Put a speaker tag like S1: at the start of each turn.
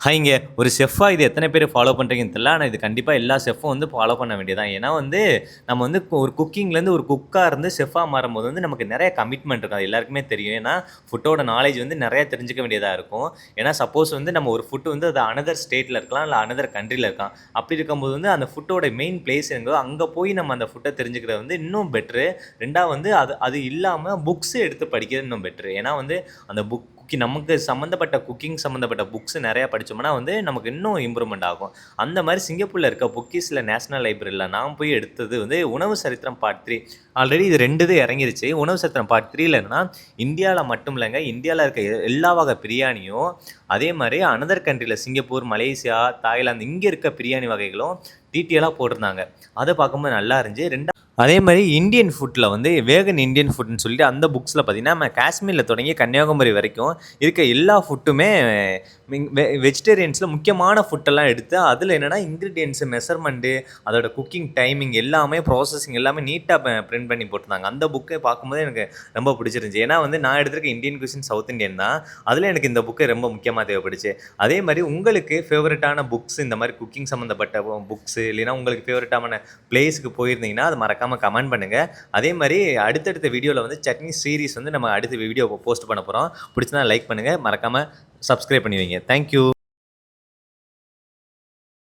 S1: ஹாய்ங்க. ஒரு செஃப்பா இது எத்தன பேர் ஃபாலோ பண்றீங்கன்னு தெரியல. ஆனா இது கண்டிப்பா எல்லா செஃப்பும் வந்து ஃபாலோ பண்ண வேண்டியது தான். ஏன்னா வந்து நம்ம வந்து ஒரு குக்கிங்லேருந்து ஒரு குக்கா இருந்து செஃப்பா மாறும்போது வந்து நமக்கு நெறைய கமிட்மெண்ட் இருக்கும். அது எல்லாருக்குமே தெரியும். ஏன்னா ஃபுட்டோட நாலேட்ஜ் வந்து நெறைய தெரிஞ்சுக்க வேண்டியதா இருக்கும். ஏன்னா சப்போஸ் வந்து நம்ம ஒரு ஃபுட் வந்து அது அனதர் ஸ்டேட்ல இருக்கலாம், இல்ல அனதர் கண்ட்ரில இருக்கலாம். அப்படி இருக்கும்போது வந்து அந்த ஃபுட்டோட மெயின் பிளேஸ் எங்கோ அங்க போய் நம்ம அந்த ஃபுட்ட தெரிஞ்சுக்கிறது வந்து இன்னும் பெட்டரு. 2வது வந்து அது அது இல்லாம புக்ஸ் எடுத்து படிக்கிறது இன்னும் பெட்டரு. ஏன்னா வந்து அந்த நமக்கு சம்மந்தப்பட்ட குக்கிங் சம்மந்தப்பட்ட புக்ஸ் நெறையா படிச்சோம்னா வந்து நமக்கு இன்னும் இம்ப்ரூவ்மெண்ட் ஆகும். அந்த மாரி சிங்கப்பூர்ல இருக்க புக்கீஸ்ல நேஷனல் லைப்ரரில நான் போய் எடுத்தது வந்து உணவு சரித்திரம் பார்ட் 3. ஆல்ரெடி இது 2 இது இறங்கிருச்சு. உணவு சரித்திரம் பார்ட் 3ல என்னன்னா, இந்தியால மட்டும் இல்லங்க, இந்தியால இருக்க எல்லா வகை பிரியாணியும், அதே மாரி அனதர் கண்ட்ரில சிங்கப்பூர், மலேசியா, தாய்லாந்து இங்க இருக்க பிரியாணி வகைகளும் டீட்டெயிலா போட்டிருந்தாங்க. அத பார்க்கும்போது நல்லா இருந்துச்சு. அதே மாரி இந்தியன் ஃபுட்ல வந்து வேகன் இந்தியன் ஃபுட்ன்னு சொல்லிட்டு அந்த புக்ஸ்ல பார்த்தீங்கன்னா, நம்ம காஷ்மீர்ல தொடங்கி கன்னியாகுமரி வரைக்கும் இருக்க எல்லா ஃபுட்டுமே வெஜிடேரியன்ஸ்ல முக்கியமான ஃபுட்டெல்லாம் எடுத்து, அதில என்னன்னா இன்கிரீடியன்ட்ஸ், மெஷர்மென்ட், அதோட குக்கிங் டைமிங் எல்லாமே ப்ராசஸிங் எல்லாமே நீட்டா பிரிண்ட் பண்ணி போட்டிருந்தாங்க. அந்த புக்க பார்க்கும்போது எனக்கு ரொம்ப பிடிச்சிருந்துச்சு. ஏன்னா வந்து நான் எடுத்திருக்க இந்தியன் குசின் சவுத் இந்தியன் தான். அதில எனக்கு இந்த புக்கு ரொம்ப முக்கியமா தேவைப்பட்டுச்சு. அதே மாரி உங்களுக்கு ஃபேவரட்டான புக்ஸ் இந்த மாரி குக்கிங் சம்மந்தப்பட்ட புக்ஸ் இல்லைன்னா உங்களுக்கு ஃபேவரட்டான பிளேஸ்க்கு போயிருந்தீங்கன்னா, அது மறக்காம கமெண்ட் பண்ணுங்க. அதே மாரி அடுத்தடுத்த வீடியோல வந்து சட்னி சீரிஸ் வந்து நம்ம அடுத்த வீடியோ போஸ்ட் பண்ண போறோம். பிடிச்சிருந்தா லைக் பண்ணுங்க. மறக்காம சப்ஸ்கிரைப் பண்ணி வைங்க. Thank you.